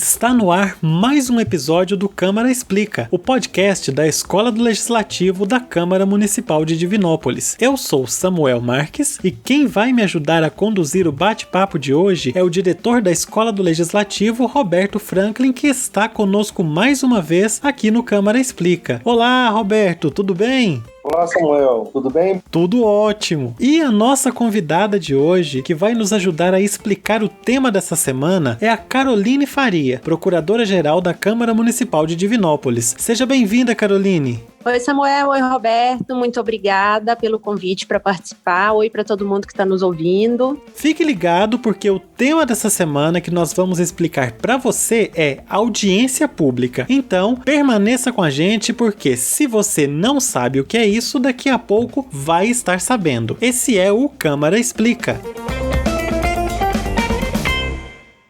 Está no ar mais um episódio do Câmara Explica, o podcast da Escola do Legislativo da Câmara Municipal de Divinópolis. Eu sou Samuel Marques e quem vai me ajudar a conduzir o bate-papo de hoje é o diretor da Escola do Legislativo, Roberto Franklin, que está conosco mais uma vez aqui no Câmara Explica. Olá, Roberto, tudo bem? Olá, Samuel, tudo bem? Tudo ótimo! E a nossa convidada de hoje, que vai nos ajudar a explicar o tema dessa semana, é a Caroline Faria, Procuradora-Geral da Câmara Municipal de Divinópolis. Seja bem-vinda, Caroline! Oi, Samuel. Oi, Roberto. Muito obrigada pelo convite para participar. Oi para todo mundo que está nos ouvindo. Fique ligado porque o tema dessa semana que nós vamos explicar para você é audiência pública. Então, permaneça com a gente porque se você não sabe o que é isso, daqui a pouco vai estar sabendo. Esse é o Câmara Explica.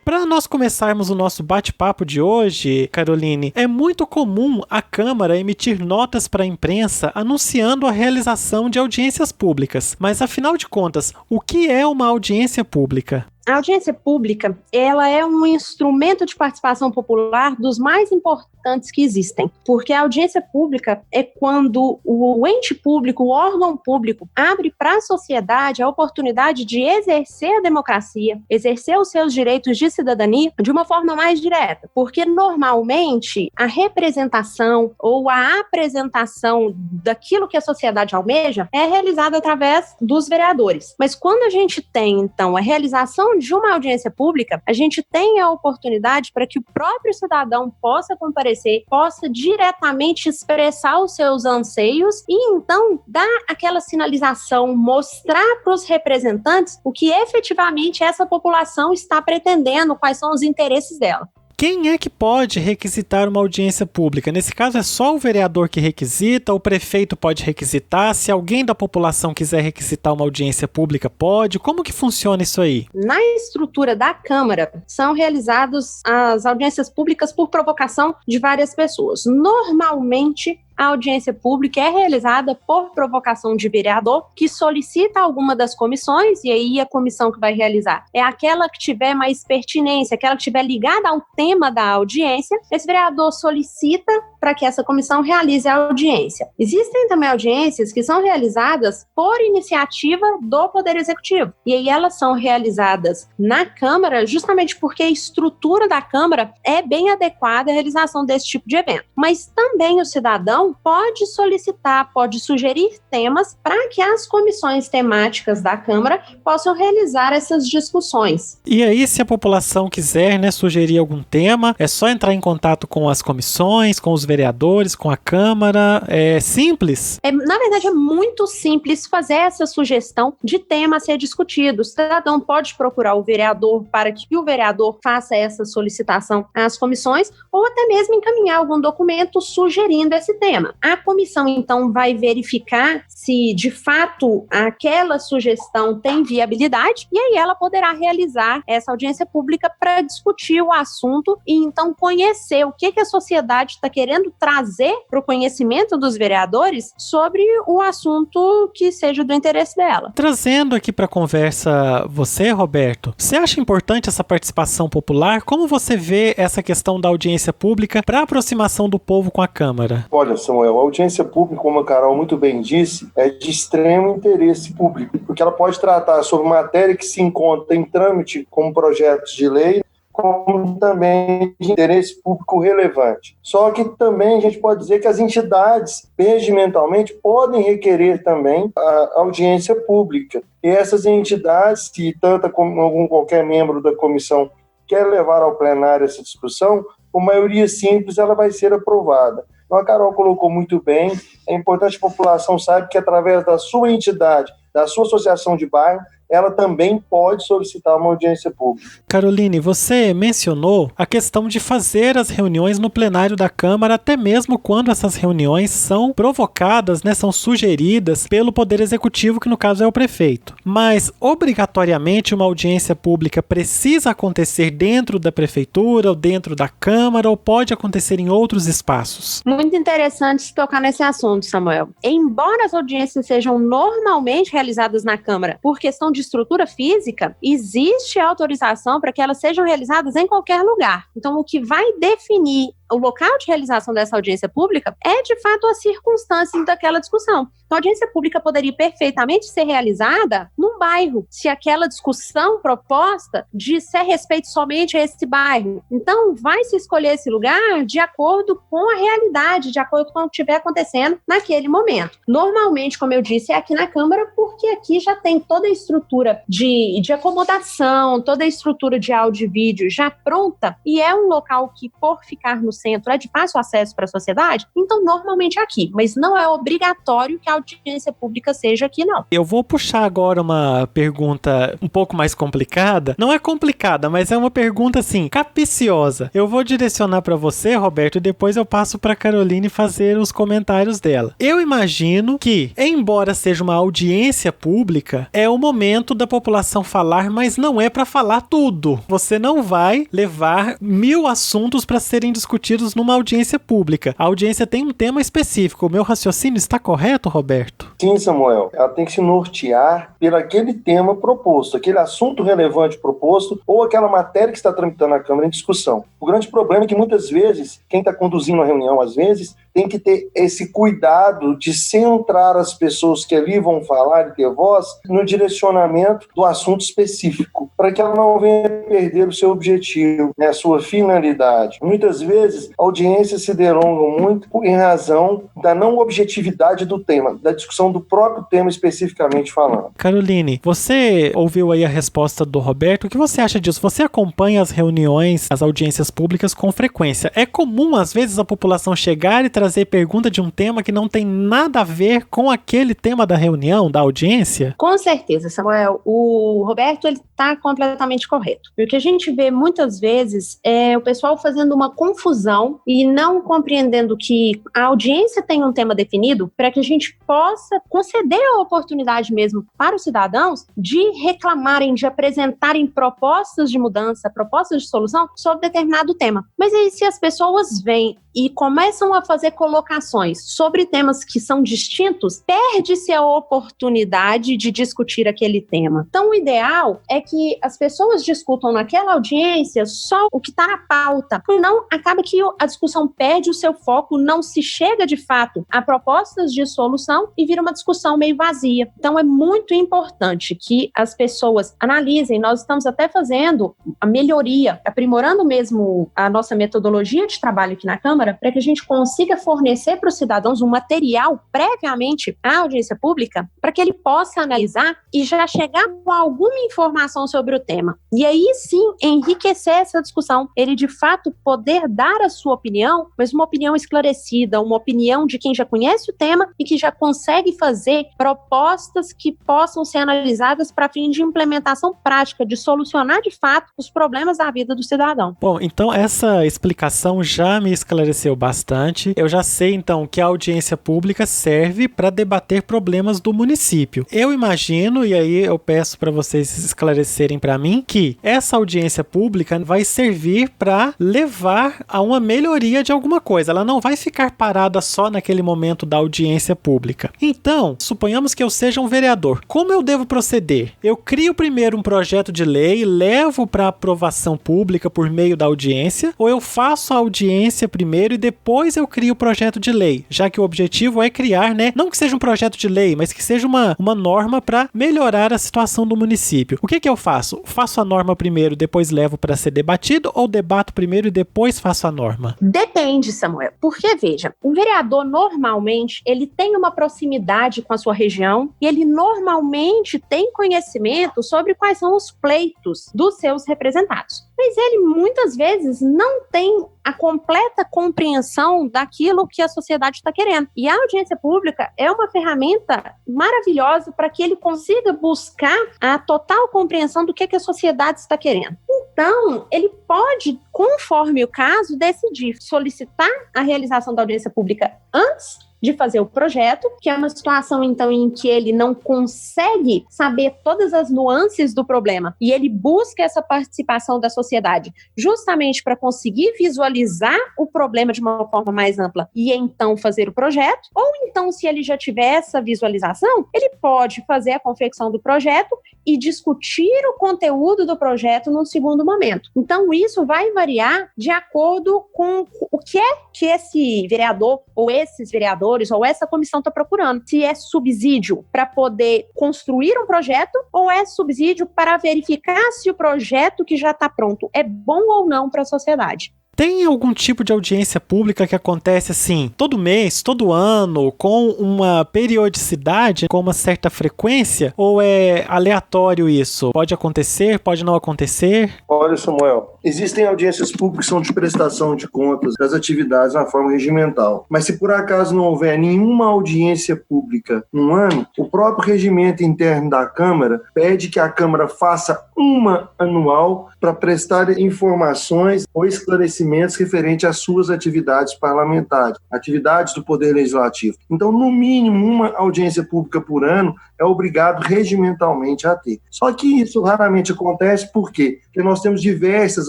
Para nós começarmos o nosso bate-papo de hoje, Caroline, é muito comum a Câmara emitir notas para a imprensa anunciando a realização de audiências públicas. Mas, afinal de contas, o que é uma audiência pública? A audiência pública, ela é um instrumento de participação popular dos mais importantes que existem, porque a audiência pública é quando o ente público, o órgão público, abre para a sociedade a oportunidade de exercer a democracia, exercer os seus direitos de cidadania de uma forma mais direta, porque normalmente a representação ou a apresentação daquilo que a sociedade almeja é realizada através dos vereadores. Mas quando a gente tem, então, a realização de uma audiência pública, a gente tem a oportunidade para que o próprio cidadão possa comparecer, possa diretamente expressar os seus anseios e então dar aquela sinalização, mostrar para os representantes o que efetivamente essa população está pretendendo, quais são os interesses dela. Quem é que pode requisitar uma audiência pública? Nesse caso, é só o vereador que requisita, o prefeito pode requisitar, se alguém da população quiser requisitar uma audiência pública, pode? Como que funciona isso aí? Na estrutura da Câmara, são realizadas as audiências públicas por provocação de várias pessoas. Normalmente, a audiência pública é realizada por provocação de vereador que solicita alguma das comissões, e aí a comissão que vai realizar é aquela que tiver mais pertinência, aquela que tiver ligada ao tema da audiência. Esse vereador solicita para que essa comissão realize a audiência. Existem também audiências que são realizadas por iniciativa do Poder Executivo, e aí elas são realizadas na Câmara justamente porque a estrutura da Câmara é bem adequada à realização desse tipo de evento. Mas também o cidadão pode solicitar, pode sugerir temas para que as comissões temáticas da Câmara possam realizar essas discussões. E aí, se a população quiser, sugerir algum tema, é só entrar em contato com as comissões, com os vereadores, com a Câmara, é simples? Na verdade, é muito simples fazer essa sugestão de tema a ser discutido. O cidadão pode procurar o vereador para que o vereador faça essa solicitação às comissões ou até mesmo encaminhar algum documento sugerindo esse tema. A comissão, então, vai verificar se, de fato, aquela sugestão tem viabilidade e aí ela poderá realizar essa audiência pública para discutir o assunto e, então, conhecer o que a sociedade está querendo trazer para o conhecimento dos vereadores sobre o assunto que seja do interesse dela. Trazendo aqui para a conversa você, Roberto, você acha importante essa participação popular? Como você vê essa questão da audiência pública para a aproximação do povo com a Câmara? Olha, Samuel, a audiência pública, como a Carol muito bem disse, é de extremo interesse público, porque ela pode tratar sobre matéria que se encontra em trâmite como projetos de lei, como também de interesse público relevante. Só que também a gente pode dizer que as entidades, regimentalmente, podem requerer também a audiência pública. E essas entidades, se tanto como qualquer membro da comissão quer levar ao plenário essa discussão, por maioria simples ela vai ser aprovada. Então, a Carol colocou muito bem, é importante que a população saiba que através da sua entidade, da sua associação de bairro, ela também pode solicitar uma audiência pública. Caroline, você mencionou a questão de fazer as reuniões no plenário da Câmara, até mesmo quando essas reuniões são provocadas, são sugeridas pelo Poder Executivo, que no caso é o prefeito. Mas, obrigatoriamente, uma audiência pública precisa acontecer dentro da prefeitura, ou dentro da Câmara, ou pode acontecer em outros espaços? Muito interessante tocar nesse assunto, Samuel. Embora as audiências sejam normalmente realizadas na Câmara por questão de de estrutura física, existe autorização para que elas sejam realizadas em qualquer lugar. Então, o que vai definir o local de realização dessa audiência pública é, de fato, as circunstâncias daquela discussão. Então, a audiência pública poderia perfeitamente ser realizada num bairro, se aquela discussão proposta disser respeito somente a esse bairro. Então, vai se escolher esse lugar de acordo com a realidade, de acordo com o que estiver acontecendo naquele momento. Normalmente, como eu disse, é aqui na Câmara, porque aqui já tem toda a estrutura de acomodação, toda a estrutura de áudio e vídeo já pronta, e é um local que, por ficar no centro, é de fácil acesso para a sociedade, então normalmente é aqui, mas não é obrigatório que a audiência pública seja aqui, não. Eu vou puxar agora uma pergunta um pouco mais complicada. Não é complicada, mas é uma pergunta, assim, capiciosa. Eu vou direcionar para você, Roberto, e depois eu passo para Caroline fazer os comentários dela. Eu imagino que, embora seja uma audiência pública, é o momento da população falar, mas não é para falar tudo. Você não vai levar 1000 assuntos para serem discutidos numa audiência pública. A audiência tem um tema específico. O meu raciocínio está correto, Roberto? Sim, Samuel. Ela tem que se nortear por aquele tema proposto, aquele assunto relevante proposto ou aquela matéria que está tramitando na Câmara em discussão. O grande problema é que muitas vezes, quem está conduzindo a reunião, às vezes, tem que ter esse cuidado de centrar as pessoas que ali vão falar e ter voz no direcionamento do assunto específico, para que ela não venha perder o seu objetivo, né, a sua finalidade. Muitas vezes, audiências se delongam muito em razão da não objetividade do tema, da discussão do próprio tema especificamente falando. Caroline, você ouviu aí a resposta do Roberto. O que você acha disso? Você acompanha as reuniões, as audiências públicas com frequência. É comum, às vezes, a população chegar e trazer pergunta de um tema que não tem nada a ver com aquele tema da reunião, da audiência? Com certeza, Samuel. O Roberto, ele está completamente correto. O que a gente vê muitas vezes é o pessoal fazendo uma confusão e não compreendendo que a audiência tem um tema definido para que a gente possa conceder a oportunidade mesmo para os cidadãos de reclamarem, de apresentarem propostas de mudança, propostas de solução sobre determinado tema. Mas aí, se as pessoas vêm e começam a fazer colocações sobre temas que são distintos, perde-se a oportunidade de discutir aquele tema. Então, o ideal é que as pessoas discutam naquela audiência só o que está na pauta, senão acaba que a discussão perde o seu foco, não se chega de fato a propostas de solução e vira uma discussão meio vazia. Então, é muito importante que as pessoas analisem. Nós estamos até fazendo a melhoria, aprimorando mesmo a nossa metodologia de trabalho aqui na Câmara, para que a gente consiga fornecer para os cidadãos um material previamente à audiência pública, para que ele possa analisar e já chegar com alguma informação sobre o tema. E aí sim, enriquecer essa discussão, ele de fato poder dar a sua opinião, mas uma opinião esclarecida, uma opinião de quem já conhece o tema e que já consegue fazer propostas que possam ser analisadas para fim de implementação prática, de solucionar de fato os problemas da vida do cidadão. Bom, então essa explicação já me esclareceu bastante. Eu já sei então que a audiência pública serve para debater problemas do município. Eu imagino, e aí eu peço para vocês esclarecerem para mim, que essa audiência pública vai servir para levar a uma melhoria de alguma coisa. Ela não vai ficar parada só naquele momento da audiência pública. Então, suponhamos que eu seja um vereador. Como eu devo proceder? Eu crio primeiro um projeto de lei, levo para aprovação pública por meio da audiência, ou eu faço a audiência primeiro e depois eu crio o projeto de lei, já que o objetivo é criar, né, não que seja um projeto de lei, mas que seja uma norma para melhorar a situação do município. O que eu faço? Faço a norma primeiro, depois levo para ser debatido, ou debato primeiro e depois faço a norma? Depende, Samuel, porque veja, o vereador normalmente, ele tem uma proximidade com a sua região e ele normalmente tem conhecimento sobre quais são os pleitos dos seus representados. Mas ele muitas vezes não tem a completa compreensão daquilo que a sociedade está querendo. E a audiência pública é uma ferramenta maravilhosa para que ele consiga buscar a total compreensão do que a sociedade está querendo. Então, ele pode, conforme o caso, decidir solicitar a realização da audiência pública antes de fazer o projeto, que é uma situação, então, em que ele não consegue saber todas as nuances do problema e ele busca essa participação da sociedade justamente para conseguir visualizar o problema de uma forma mais ampla e então fazer o projeto, ou então, se ele já tiver essa visualização, ele pode fazer a confecção do projeto e discutir o conteúdo do projeto num segundo momento. Então, isso vai variar de acordo com o que é que esse vereador, ou esses vereadores, ou essa comissão está procurando. Se é subsídio para poder construir um projeto, ou é subsídio para verificar se o projeto que já está pronto é bom ou não para a sociedade. Tem algum tipo de audiência pública que acontece assim, todo mês, todo ano, com uma periodicidade, com uma certa frequência? Ou é aleatório isso? Pode acontecer, pode não acontecer? Olha, Samuel, existem audiências públicas que são de prestação de contas das atividades na forma regimental. Mas se por acaso não houver nenhuma audiência pública no ano, o próprio regimento interno da Câmara pede que a Câmara faça uma anual para prestar informações ou esclarecimentos referente às suas atividades parlamentares, atividades do Poder Legislativo. Então, no mínimo, uma audiência pública por ano é obrigado regimentalmente a ter. Só que isso raramente acontece, por quê? Porque nós temos diversas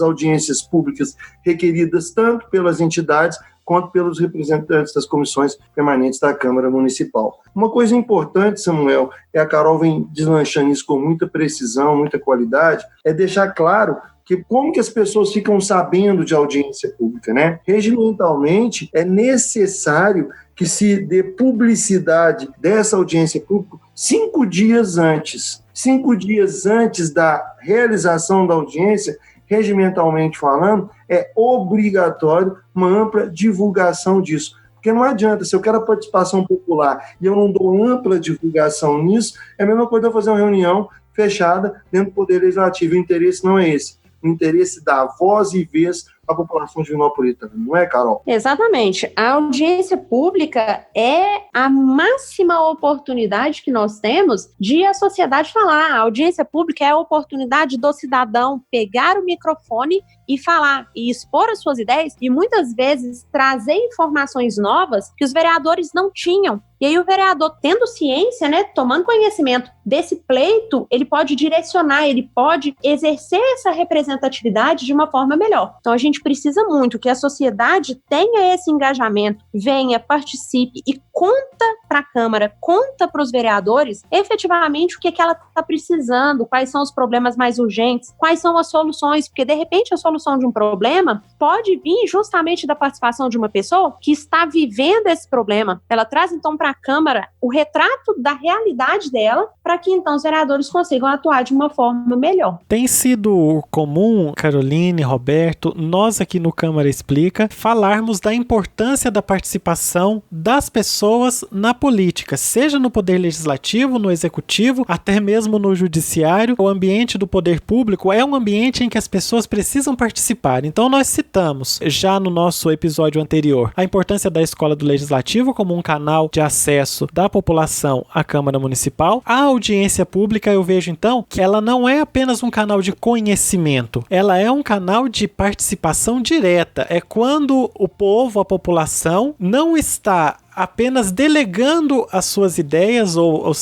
audiências públicas requeridas tanto pelas entidades quanto pelos representantes das comissões permanentes da Câmara Municipal. Uma coisa importante, Samuel, e a Carol vem deslanchando isso com muita precisão, muita qualidade, é deixar claro que como que as pessoas ficam sabendo de audiência pública, né? Regimentalmente, é necessário que se dê publicidade dessa audiência pública 5 dias antes. 5 dias antes da realização da audiência, regimentalmente falando, é obrigatório uma ampla divulgação disso. Porque não adianta, se eu quero a participação popular e eu não dou ampla divulgação nisso, é a mesma coisa eu fazer uma reunião fechada dentro do Poder Legislativo. O interesse não é esse. O interesse da voz e vez à população divinopolitana, não é, Carol? Exatamente. A audiência pública é a máxima oportunidade que nós temos de a sociedade falar. A audiência pública é a oportunidade do cidadão pegar o microfone e falar, e expor as suas ideias, e muitas vezes trazer informações novas que os vereadores não tinham. E aí o vereador, tendo ciência, né, tomando conhecimento desse pleito, ele pode direcionar, ele pode exercer essa representatividade de uma forma melhor. Então a gente precisa muito que a sociedade tenha esse engajamento, venha, participe e conta para a Câmara, conta para os vereadores efetivamente o que ela está precisando, quais são os problemas mais urgentes, quais são as soluções, porque de repente a solução de um problema pode vir justamente da participação de uma pessoa que está vivendo esse problema. Ela traz então para a Câmara o retrato da realidade dela, para que então os vereadores consigam atuar de uma forma melhor. Tem sido comum, Caroline, Roberto, nós aqui no Câmara Explica, falarmos da importância da participação das pessoas na política, seja no Poder Legislativo, no Executivo, até mesmo no Judiciário. O ambiente do poder público é um ambiente em que as pessoas precisam participar. Então nós citamos, já no nosso episódio anterior, a importância da Escola do Legislativo como um canal de acesso da população à Câmara Municipal. A audiência pública, eu vejo então que ela não é apenas um canal de conhecimento, ela é um canal de participação direta. É quando o povo, a população, não está apenas delegando as suas ideias ou as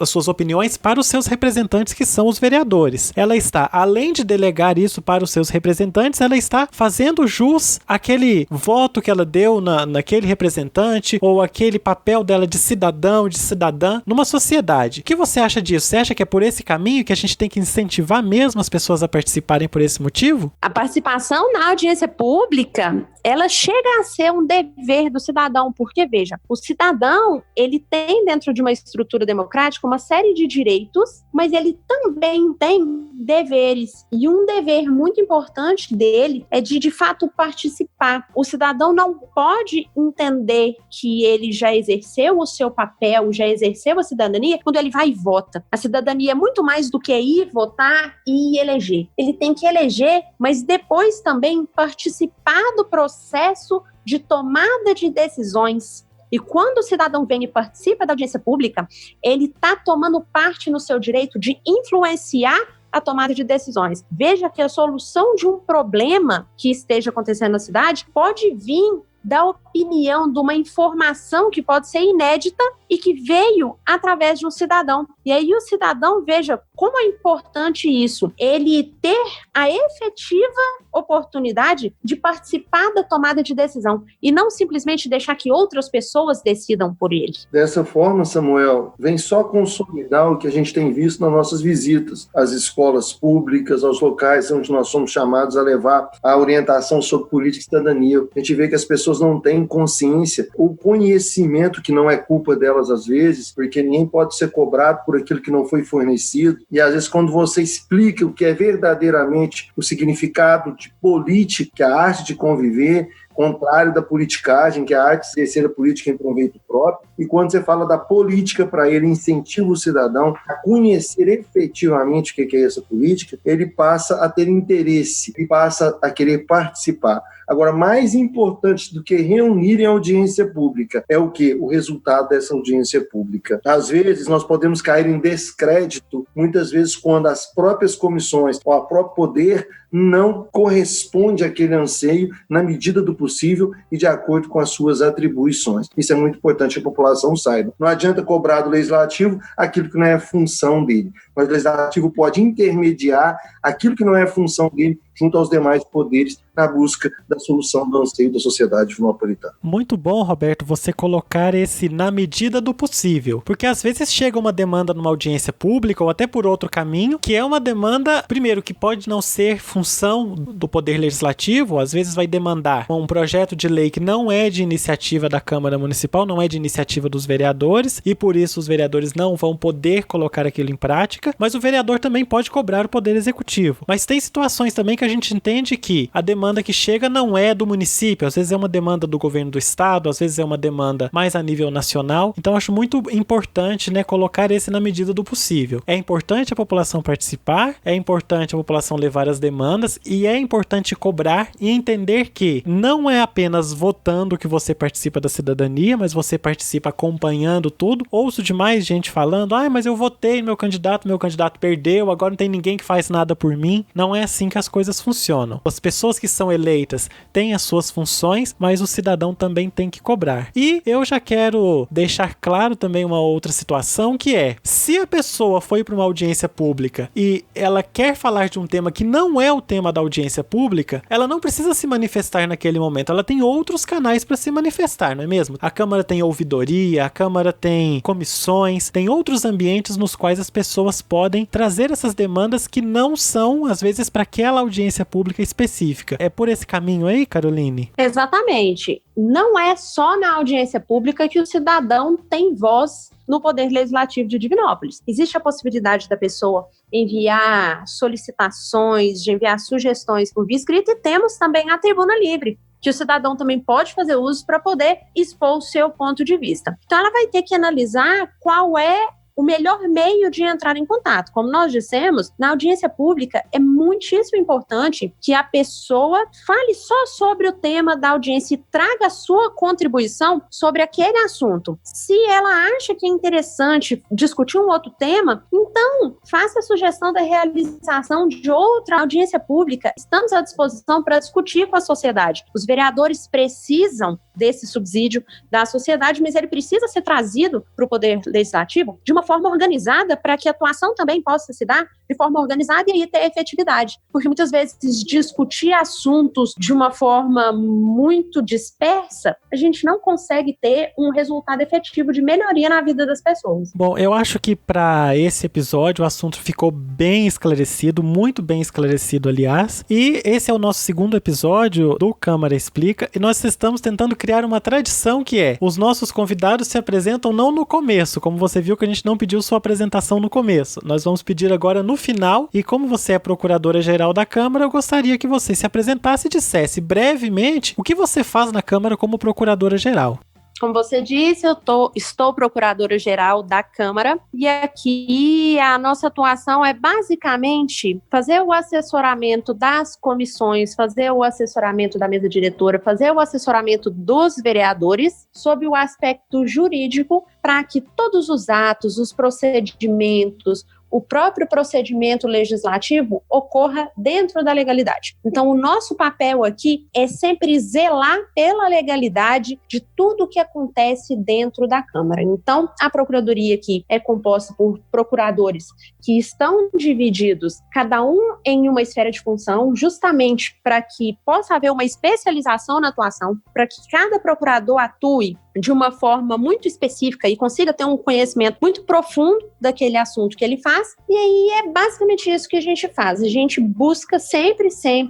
suas opiniões para os seus representantes, que são os vereadores. Ela está, além de delegar isso para os seus representantes, ela está fazendo jus àquele voto que ela deu naquele representante, ou aquele papel dela de cidadão, de cidadã, numa sociedade. O que você acha disso? Você acha que é por esse caminho que a gente tem que incentivar mesmo as pessoas a participarem por esse motivo? A participação na audiência pública, ela chega a ser um dever do cidadão, porque, veja, o cidadão, ele tem dentro de uma estrutura democrática uma série de direitos, mas ele também tem deveres. E um dever muito importante dele é de fato, participar. O cidadão não pode entender que ele já exerceu o seu papel, já exerceu a cidadania, quando ele vai e vota. A cidadania é muito mais do que ir votar e eleger. Ele tem que eleger, mas depois também participar do processo de tomada de decisões. E quando o cidadão vem e participa da audiência pública, ele está tomando parte no seu direito de influenciar a tomada de decisões. Veja que a solução de um problema que esteja acontecendo na cidade pode vir da opinião, de uma informação que pode ser inédita e que veio através de um cidadão. E aí o cidadão, veja como é importante isso, ele ter a efetiva oportunidade de participar da tomada de decisão e não simplesmente deixar que outras pessoas decidam por ele. Dessa forma, Samuel, vem só consolidar o que a gente tem visto nas nossas visitas às escolas públicas, aos locais onde nós somos chamados a levar a orientação sobre política e cidadania. A gente vê que as pessoas não têm consciência, o conhecimento, que não é culpa delas às vezes, porque ninguém pode ser cobrado por aquilo que não foi fornecido. E às vezes quando você explica o que é verdadeiramente o significado de política, que é a arte de conviver, contrário da politicagem, que é a arte de exercer a política em proveito próprio, e quando você fala da política para ele, incentiva o cidadão a conhecer efetivamente o que é essa política, ele passa a ter interesse e passa a querer participar. Agora, mais importante do que reunir em audiência pública é o quê? O resultado dessa audiência pública. Às vezes, nós podemos cair em descrédito, muitas vezes quando as próprias comissões ou o próprio poder não corresponde àquele anseio na medida do possível e de acordo com as suas atribuições. Isso é muito importante que a população saiba. Não adianta cobrar do legislativo aquilo que não é função dele, mas o legislativo pode intermediar aquilo que não é função dele junto aos demais poderes na busca da solução do anseio da sociedade vinnopolitana. Muito bom, Roberto, você colocar esse na medida do possível, porque às vezes chega uma demanda numa audiência pública ou até por outro caminho, que é uma demanda, primeiro, que pode não ser função do Poder Legislativo, às vezes vai demandar um projeto de lei que não é de iniciativa da Câmara Municipal, não é de iniciativa dos vereadores, e por isso os vereadores não vão poder colocar aquilo em prática, mas o vereador também pode cobrar o Poder Executivo. Mas tem situações também que a gente entende que a demanda que chega não é do município, às vezes é uma demanda do governo do estado, às vezes é uma demanda mais a nível nacional, então acho muito importante, né, colocar esse na medida do possível. É importante a população participar, é importante a população levar as demandas e é importante cobrar e entender que não é apenas votando que você participa da cidadania, mas você participa acompanhando tudo. Ouço demais gente falando, mas eu votei no meu candidato perdeu, agora não tem ninguém que faz nada por mim. Não é assim que as coisas funcionam. As pessoas que são eleitas têm as suas funções, mas o cidadão também tem que cobrar. E eu já quero deixar claro também uma outra situação, que é, se a pessoa foi para uma audiência pública e ela quer falar de um tema que não é o tema da audiência pública, ela não precisa se manifestar naquele momento, ela tem outros canais para se manifestar, não é mesmo? A Câmara tem ouvidoria, a Câmara tem comissões, tem outros ambientes nos quais as pessoas podem trazer essas demandas que não são, às vezes, para aquela audiência pública específica. É por esse caminho aí, Caroline? Exatamente. Não é só na audiência pública que o cidadão tem voz no Poder Legislativo de Divinópolis. Existe a possibilidade da pessoa enviar solicitações, de enviar sugestões por via escrita, e temos também a Tribuna Livre, que o cidadão também pode fazer uso para poder expor o seu ponto de vista. Então, ela vai ter que analisar qual é o melhor meio de entrar em contato. Como nós dissemos, na audiência pública é muitíssimo importante que a pessoa fale só sobre o tema da audiência e traga a sua contribuição sobre aquele assunto. Se ela acha que é interessante discutir um outro tema, então faça a sugestão da realização de outra audiência pública. Estamos à disposição para discutir com a sociedade. Os vereadores precisam desse subsídio da sociedade, mas ele precisa ser trazido para o Poder Legislativo de uma forma organizada, para que a atuação também possa se dar de forma organizada e aí ter efetividade. Porque muitas vezes discutir assuntos de uma forma muito dispersa, a gente não consegue ter um resultado efetivo de melhoria na vida das pessoas. Bom, eu acho que para esse episódio o assunto ficou bem esclarecido, muito bem esclarecido, aliás. E esse é o nosso segundo episódio do Câmara Explica, e nós estamos tentando criar uma tradição que é, os nossos convidados se apresentam não no começo, como você viu que a gente não pediu sua apresentação no começo. Nós vamos pedir agora no final, e como você é procuradora-geral da Câmara, eu gostaria que você se apresentasse e dissesse brevemente o que você faz na Câmara como procuradora-geral. Como você disse, eu estou procuradora-geral da Câmara, e aqui a nossa atuação é basicamente fazer o assessoramento das comissões, fazer o assessoramento da mesa diretora, fazer o assessoramento dos vereadores sob o aspecto jurídico, para que todos os atos, os procedimentos, o próprio procedimento legislativo ocorra dentro da legalidade. Então, o nosso papel aqui é sempre zelar pela legalidade de tudo que acontece dentro da Câmara. Então, a Procuradoria aqui é composta por procuradores que estão divididos, cada um em uma esfera de função, justamente para que possa haver uma especialização na atuação, para que cada procurador atue de uma forma muito específica e consiga ter um conhecimento muito profundo daquele assunto que ele faz. E aí é basicamente isso que a gente faz. A gente busca sempre,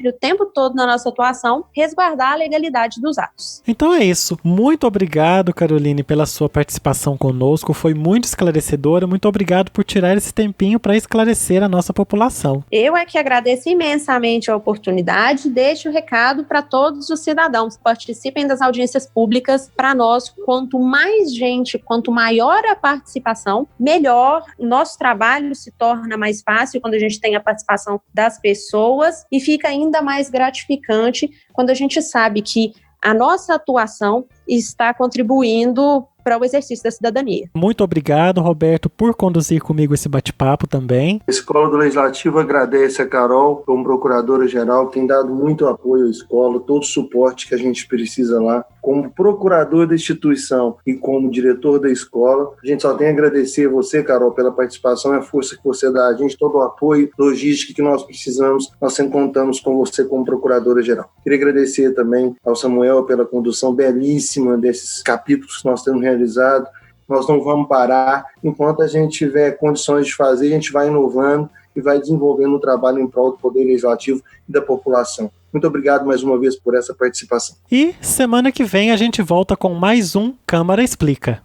o tempo todo na nossa atuação, resguardar a legalidade dos atos. Então é isso. Muito obrigado, Caroline, pela sua participação conosco. Foi muito esclarecedora. Muito obrigado por tirar esse tempinho para esclarecer a nossa população. Eu é que agradeço imensamente a oportunidade. Deixo o recado para todos os cidadãos. Participem das audiências públicas. Para nós, quanto mais gente, quanto maior a participação, melhor. O nosso trabalho se torna mais fácil quando a gente tem a participação das pessoas e fica ainda mais gratificante quando a gente sabe que a nossa atuação está contribuindo para o exercício da cidadania. Muito obrigado, Roberto, por conduzir comigo esse bate-papo também. A Escola do Legislativo agradece a Carol, como procuradora-geral, que tem dado muito apoio à escola, todo o suporte que a gente precisa lá. Como procurador da instituição e como diretor da escola, a gente só tem a agradecer a você, Carol, pela participação e a força que você dá a gente, todo o apoio, logística que nós precisamos, nós sempre contamos com você como procuradora-geral. Queria agradecer também ao Samuel pela condução belíssima desses capítulos que nós temos realizado. Nós não vamos parar. Enquanto a gente tiver condições de fazer, a gente vai inovando e vai desenvolvendo o trabalho em prol do Poder Legislativo e da população. Muito obrigado mais uma vez por essa participação. E semana que vem a gente volta com mais um Câmara Explica.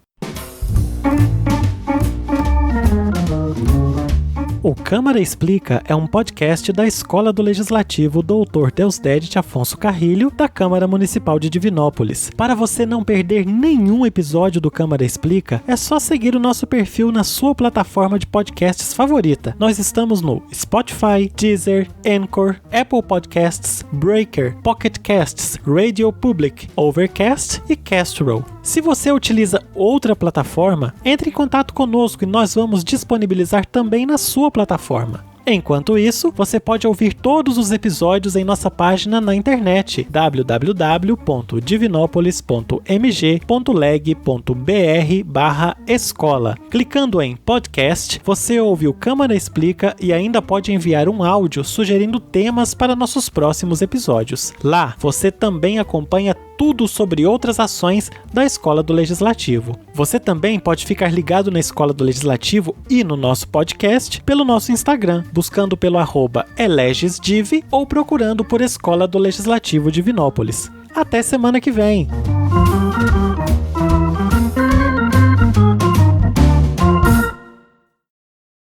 O Câmara Explica é um podcast da Escola do Legislativo Dr. Deusdedit Afonso Carrilho, da Câmara Municipal de Divinópolis. Para você não perder nenhum episódio do Câmara Explica, é só seguir o nosso perfil na sua plataforma de podcasts favorita. Nós estamos no Spotify, Deezer, Anchor, Apple Podcasts, Breaker, Pocket Casts, Radio Public, Overcast e Castro. Se você utiliza outra plataforma, entre em contato conosco e nós vamos disponibilizar também na sua plataforma. Enquanto isso, você pode ouvir todos os episódios em nossa página na internet www.divinopolis.mg.leg.br/escola. Clicando em podcast, você ouve o Câmara Explica e ainda pode enviar um áudio sugerindo temas para nossos próximos episódios. Lá, você também acompanha tudo sobre outras ações da Escola do Legislativo. Você também pode ficar ligado na Escola do Legislativo e no nosso podcast pelo nosso Instagram, buscando pelo @elegesdiv ou procurando por Escola do Legislativo Divinópolis. Até semana que vem!